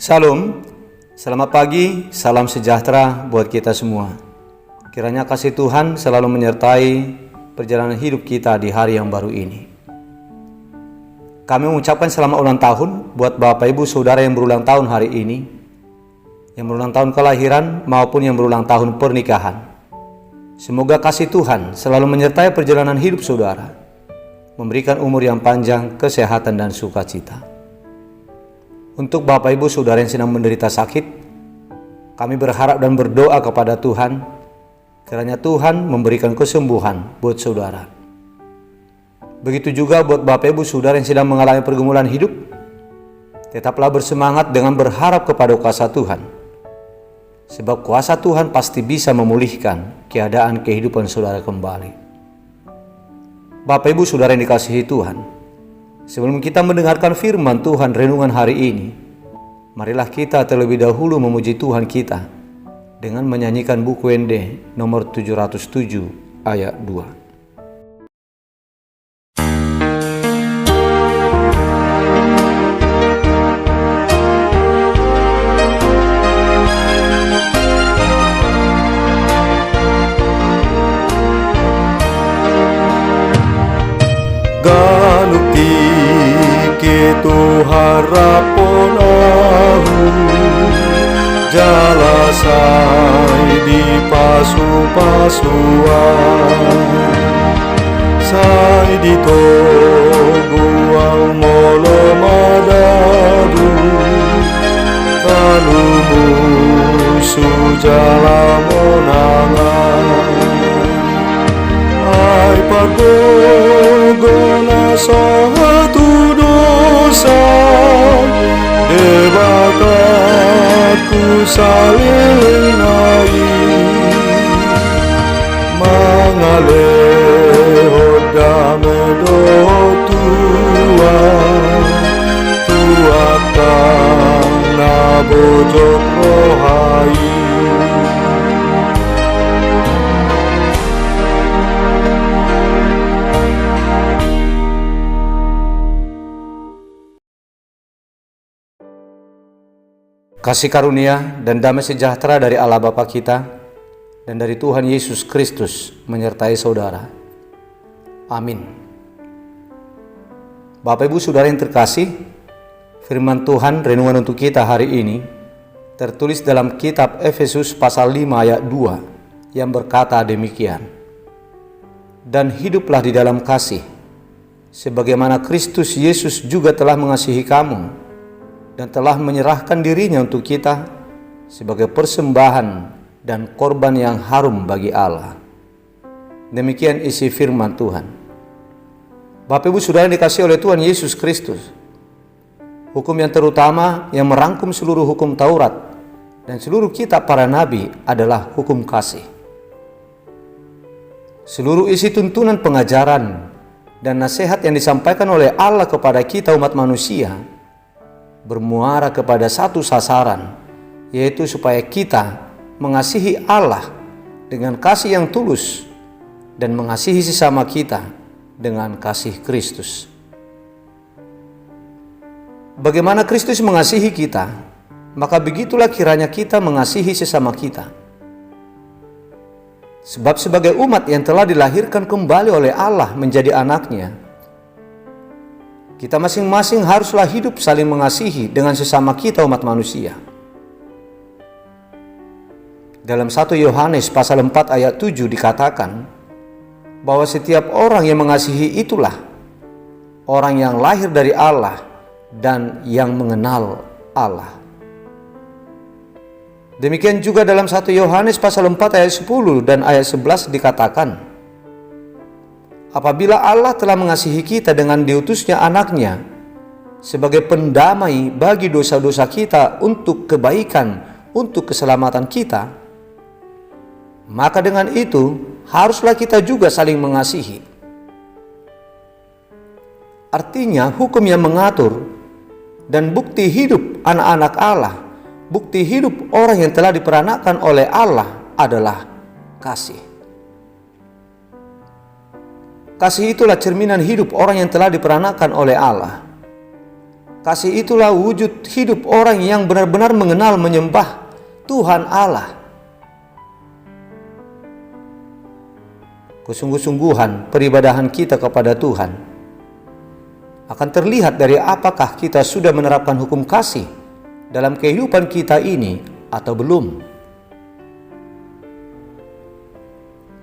Shalom, selamat pagi, salam sejahtera buat kita semua. Kiranya kasih Tuhan selalu menyertai perjalanan hidup kita di hari yang baru ini. Kami mengucapkan selamat ulang tahun buat Bapak Ibu Saudara yang berulang tahun hari ini, yang berulang tahun kelahiran maupun yang berulang tahun pernikahan. Semoga kasih Tuhan selalu menyertai perjalanan hidup saudara, memberikan umur yang panjang, kesehatan dan sukacita. Untuk Bapak Ibu Saudara yang sedang menderita sakit, kami berharap dan berdoa kepada Tuhan, kiranya Tuhan memberikan kesembuhan buat saudara. Begitu juga buat Bapak Ibu Saudara yang sedang mengalami pergumulan hidup, tetaplah bersemangat dengan berharap kepada kuasa Tuhan. Sebab kuasa Tuhan pasti bisa memulihkan keadaan kehidupan saudara kembali. Bapak Ibu Saudara yang dikasihi Tuhan, sebelum kita mendengarkan firman Tuhan renungan hari ini, marilah kita terlebih dahulu memuji Tuhan kita dengan menyanyikan buku ND nomor 707 ayat 2. Ganuti ketu harapon ahu jalasai di pasu-pasuan sai di toguang molo madadu kalumu sujala monangan ai pargona satu dosa debataku saling mangaleho dame do tuakan na bojok rohai. Kasih karunia dan damai sejahtera dari Allah Bapa kita dan dari Tuhan Yesus Kristus menyertai saudara. Amin. Bapak Ibu Saudara yang terkasih, firman Tuhan renungan untuk kita hari ini tertulis dalam kitab Efesus pasal 5 ayat 2 yang berkata demikian. Dan hiduplah di dalam kasih, sebagaimana Kristus Yesus juga telah mengasihi kamu dan telah menyerahkan dirinya untuk kita sebagai persembahan dan korban yang harum bagi Allah. Demikian isi firman Tuhan. Bapak Ibu Saudara yang dikasihi oleh Tuhan Yesus Kristus, hukum yang terutama yang merangkum seluruh hukum Taurat dan seluruh kitab para nabi adalah hukum kasih. Seluruh isi tuntunan pengajaran dan nasihat yang disampaikan oleh Allah kepada kita umat manusia bermuara kepada satu sasaran, yaitu supaya kita mengasihi Allah dengan kasih yang tulus dan mengasihi sesama kita dengan kasih Kristus. Bagaimana Kristus mengasihi kita, maka begitulah kiranya kita mengasihi sesama kita. Sebab sebagai umat yang telah dilahirkan kembali oleh Allah menjadi anaknya, kita masing-masing haruslah hidup saling mengasihi dengan sesama kita umat manusia. Dalam 1 Yohanes pasal 4 ayat 7 dikatakan bahwa setiap orang yang mengasihi itulah orang yang lahir dari Allah dan yang mengenal Allah. Demikian juga dalam 1 Yohanes pasal 4 ayat 10 dan ayat 11 dikatakan, apabila Allah telah mengasihi kita dengan diutusnya anaknya sebagai pendamai bagi dosa-dosa kita untuk kebaikan, untuk keselamatan kita, maka dengan itu haruslah kita juga saling mengasihi. Artinya hukum yang mengatur dan bukti hidup anak-anak Allah, bukti hidup orang yang telah diperanakan oleh Allah adalah kasih. Kasih itulah cerminan hidup orang yang telah diperanakan oleh Allah. Kasih itulah wujud hidup orang yang benar-benar mengenal menyembah Tuhan Allah. Kesungguh-sungguhan peribadahan kita kepada Tuhan akan terlihat dari apakah kita sudah menerapkan hukum kasih dalam kehidupan kita ini atau belum.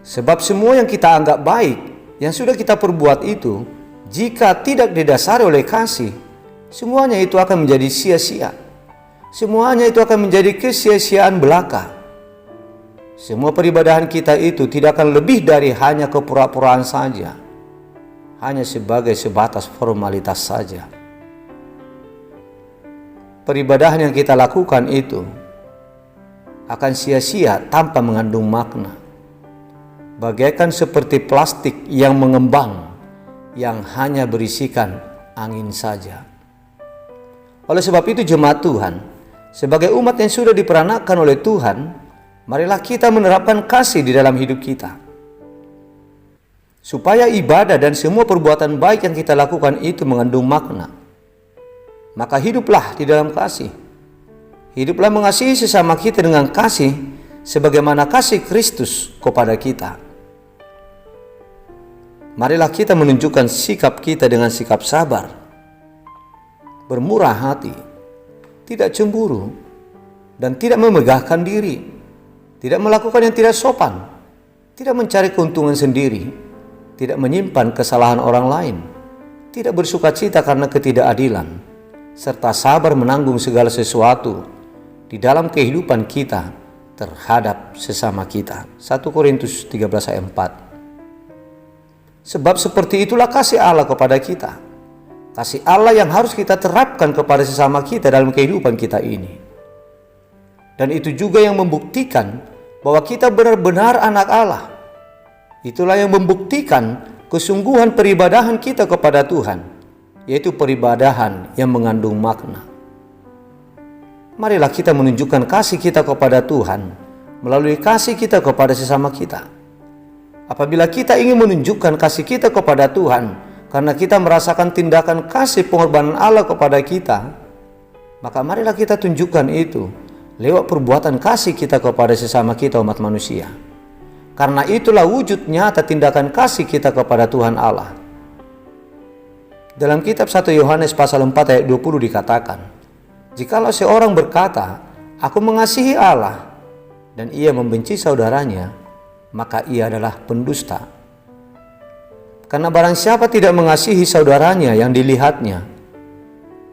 Sebab semua yang kita anggap baik, yang sudah kita perbuat itu, jika tidak didasari oleh kasih, semuanya itu akan menjadi sia-sia. Semuanya itu akan menjadi kesia-siaan belaka. Semua peribadahan kita itu tidak akan lebih dari hanya kepura-puraan saja, hanya sebagai sebatas formalitas saja. Peribadahan yang kita lakukan itu akan sia-sia tanpa mengandung makna, bagaikan seperti plastik yang mengembang, yang hanya berisikan angin saja. Oleh sebab itu jemaat Tuhan, sebagai umat yang sudah diperanakan oleh Tuhan, marilah kita menerapkan kasih di dalam hidup kita, supaya ibadah dan semua perbuatan baik yang kita lakukan itu mengandung makna. Maka hiduplah di dalam kasih. Hiduplah mengasihi sesama kita dengan kasih, sebagaimana kasih Kristus kepada kita. Marilah kita menunjukkan sikap kita dengan sikap sabar, bermurah hati, tidak cemburu, dan tidak memegahkan diri, tidak melakukan yang tidak sopan, tidak mencari keuntungan sendiri, tidak menyimpan kesalahan orang lain, tidak bersukacita karena ketidakadilan, serta sabar menanggung segala sesuatu di dalam kehidupan kita terhadap sesama kita. 1 Korintus 13 ayat 4. Sebab seperti itulah kasih Allah kepada kita. Kasih Allah yang harus kita terapkan kepada sesama kita dalam kehidupan kita ini. Dan itu juga yang membuktikan bahwa kita benar-benar anak Allah. Itulah yang membuktikan kesungguhan peribadahan kita kepada Tuhan, yaitu peribadahan yang mengandung makna. Marilah kita menunjukkan kasih kita kepada Tuhan melalui kasih kita kepada sesama kita. Apabila kita ingin menunjukkan kasih kita kepada Tuhan karena kita merasakan tindakan kasih pengorbanan Allah kepada kita, maka marilah kita tunjukkan itu lewat perbuatan kasih kita kepada sesama kita umat manusia. Karena itulah wujud nyata tindakan kasih kita kepada Tuhan Allah. Dalam kitab 1 Yohanes pasal 4 ayat 20 dikatakan, jikalau seorang berkata, aku mengasihi Allah, dan ia membenci saudaranya, maka ia adalah pendusta. Karena barang siapa tidak mengasihi saudaranya yang dilihatnya,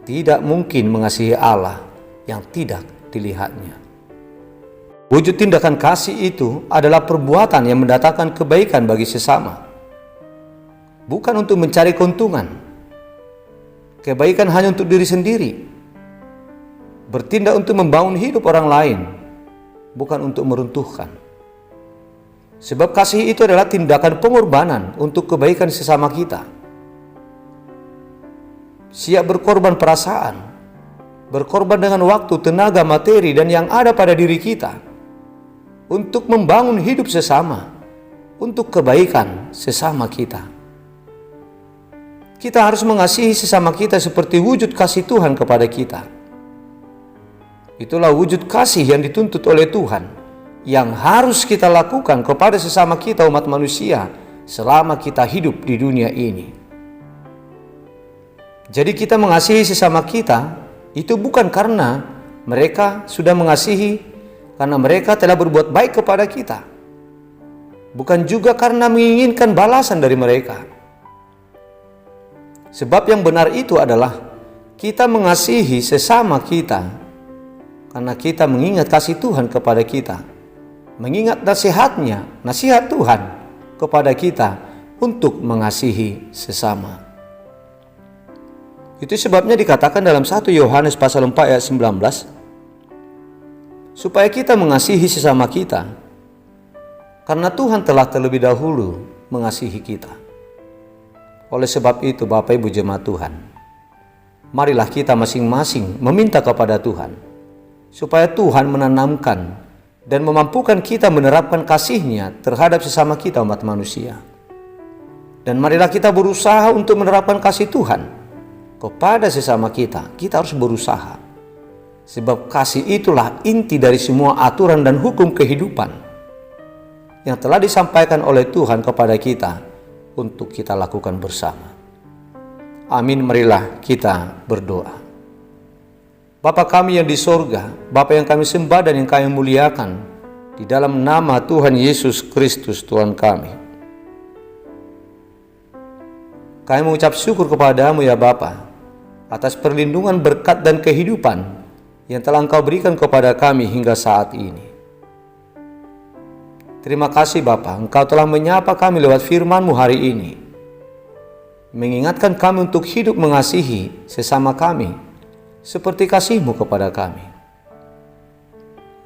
tidak mungkin mengasihi Allah yang tidak dilihatnya. Wujud tindakan kasih itu adalah perbuatan yang mendatangkan kebaikan bagi sesama, bukan untuk mencari keuntungan. Kebaikan hanya untuk diri sendiri. Bertindak untuk membangun hidup orang lain, bukan untuk meruntuhkan. Sebab kasih itu adalah tindakan pengorbanan untuk kebaikan sesama kita. Siap berkorban perasaan, berkorban dengan waktu, tenaga, materi, dan yang ada pada diri kita untuk membangun hidup sesama, untuk kebaikan sesama kita. Kita harus mengasihi sesama kita seperti wujud kasih Tuhan kepada kita. Itulah wujud kasih yang dituntut oleh Tuhan, yang harus kita lakukan kepada sesama kita umat manusia selama kita hidup di dunia ini. Jadi kita mengasihi sesama kita itu bukan karena mereka sudah mengasihi, karena mereka telah berbuat baik kepada kita. Bukan juga karena menginginkan balasan dari mereka. Sebab yang benar itu adalah kita mengasihi sesama kita karena kita mengingat kasih Tuhan kepada kita, mengingat nasihat Tuhan kepada kita untuk mengasihi sesama. Itu sebabnya dikatakan dalam 1 Yohanes pasal 4 ayat 19, supaya kita mengasihi sesama kita, karena Tuhan telah terlebih dahulu mengasihi kita. Oleh sebab itu Bapak Ibu jemaat Tuhan, marilah kita masing-masing meminta kepada Tuhan, supaya Tuhan menanamkan dan memampukan kita menerapkan kasih-Nya terhadap sesama kita umat manusia. Dan marilah kita berusaha untuk menerapkan kasih Tuhan kepada sesama kita, kita harus berusaha. Sebab kasih itulah inti dari semua aturan dan hukum kehidupan yang telah disampaikan oleh Tuhan kepada kita untuk kita lakukan bersama. Amin, marilah kita berdoa. Bapa kami yang di sorga, Bapa yang kami sembah dan yang kami muliakan, di dalam nama Tuhan Yesus Kristus Tuhan kami. Kami mengucap syukur kepadamu ya Bapa, atas perlindungan, berkat dan kehidupan yang telah Engkau berikan kepada kami hingga saat ini. Terima kasih Bapa, Engkau telah menyapa kami lewat firman-Mu hari ini, mengingatkan kami untuk hidup mengasihi sesama kami, seperti kasih-Mu kepada kami.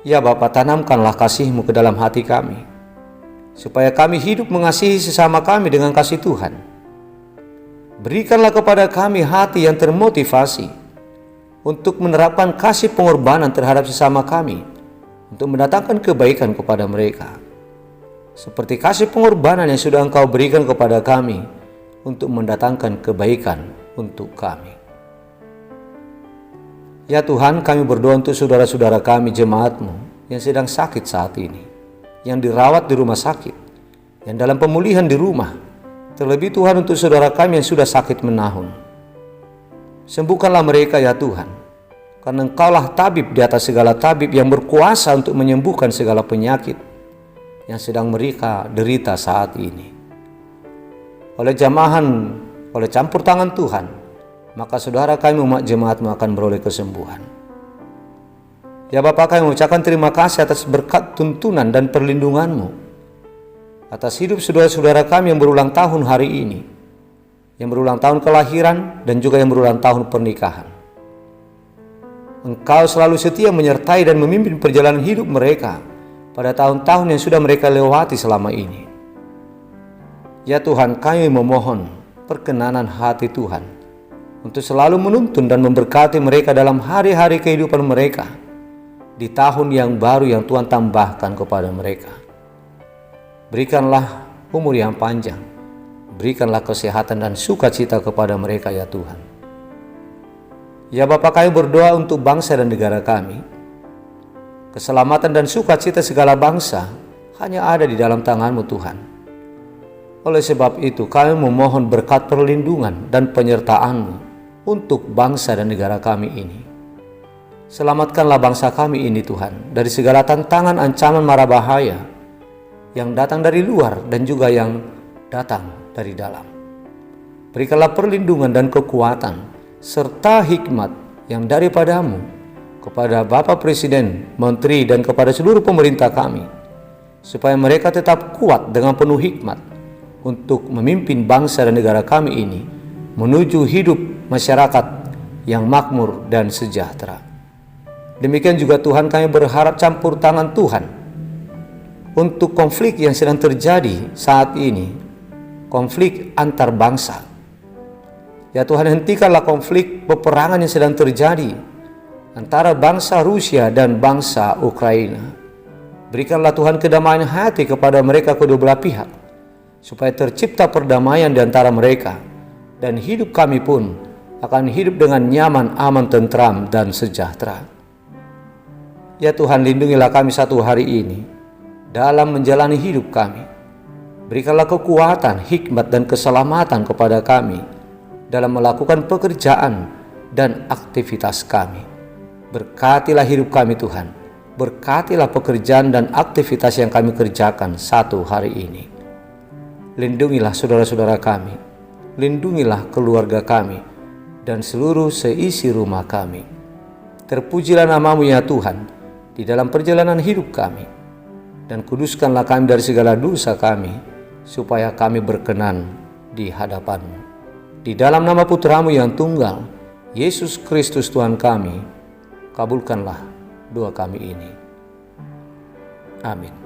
Ya Bapa, tanamkanlah kasih-Mu ke dalam hati kami, supaya kami hidup mengasihi sesama kami dengan kasih Tuhan. Berikanlah kepada kami hati yang termotivasi untuk menerapkan kasih pengorbanan terhadap sesama kami, untuk mendatangkan kebaikan kepada mereka, seperti kasih pengorbanan yang sudah Engkau berikan kepada kami untuk mendatangkan kebaikan untuk kami. Ya Tuhan, kami berdoa untuk saudara-saudara kami, jemaat-Mu yang sedang sakit saat ini, yang dirawat di rumah sakit, yang dalam pemulihan di rumah. Terlebih Tuhan, untuk saudara kami yang sudah sakit menahun, sembuhkanlah mereka ya Tuhan, karena Engkaulah tabib di atas segala tabib yang berkuasa untuk menyembuhkan segala penyakit yang sedang mereka derita saat ini. Oleh campur tangan Tuhan, maka saudara kami umat jemaat-Mu akan beroleh kesembuhan. Ya Bapa, kami mengucapkan terima kasih atas berkat tuntunan dan perlindungan-Mu atas hidup saudara-saudara kami yang berulang tahun hari ini, yang berulang tahun kelahiran dan juga yang berulang tahun pernikahan. Engkau selalu setia menyertai dan memimpin perjalanan hidup mereka pada tahun-tahun yang sudah mereka lewati selama ini. Ya Tuhan, kami memohon perkenanan hati Tuhan untuk selalu menuntun dan memberkati mereka dalam hari-hari kehidupan mereka di tahun yang baru yang Tuhan tambahkan kepada mereka. Berikanlah umur yang panjang, berikanlah kesehatan dan sukacita kepada mereka ya Tuhan. Ya Bapa, kami berdoa untuk bangsa dan negara kami. Keselamatan dan sukacita segala bangsa hanya ada di dalam tangan-Mu Tuhan. Oleh sebab itu kami memohon berkat perlindungan dan penyertaan-Mu untuk bangsa dan negara kami ini. Selamatkanlah bangsa kami ini Tuhan dari segala tantangan, ancaman, mara bahaya yang datang dari luar dan juga yang datang dari dalam. Berikanlah perlindungan dan kekuatan serta hikmat yang daripada-Mu kepada Bapak Presiden, Menteri dan kepada seluruh pemerintah kami, supaya mereka tetap kuat dengan penuh hikmat untuk memimpin bangsa dan negara kami ini menuju hidup masyarakat yang makmur dan sejahtera. Demikian juga Tuhan, kami berharap campur tangan Tuhan untuk konflik yang sedang terjadi saat ini, konflik antar bangsa. Ya Tuhan, hentikanlah konflik peperangan yang sedang terjadi antara bangsa Rusia dan bangsa Ukraina. Berikanlah Tuhan kedamaian hati kepada mereka kedua belah pihak, supaya tercipta perdamaian di antara mereka, dan hidup kami pun akan hidup dengan nyaman, aman, tentram, dan sejahtera. Ya Tuhan, lindungilah kami satu hari ini dalam menjalani hidup kami. Berikanlah kekuatan, hikmat, dan keselamatan kepada kami dalam melakukan pekerjaan dan aktivitas kami. Berkatilah hidup kami Tuhan, berkatilah pekerjaan dan aktivitas yang kami kerjakan satu hari ini. Lindungilah saudara-saudara kami, lindungilah keluarga kami, dan seluruh seisi rumah kami. Terpujilah nama-Mu ya Tuhan di dalam perjalanan hidup kami, dan kuduskanlah kami dari segala dosa kami, supaya kami berkenan di hadapan-Mu. Di dalam nama Putra-Mu yang tunggal, Yesus Kristus Tuhan kami, kabulkanlah doa kami ini. Amin.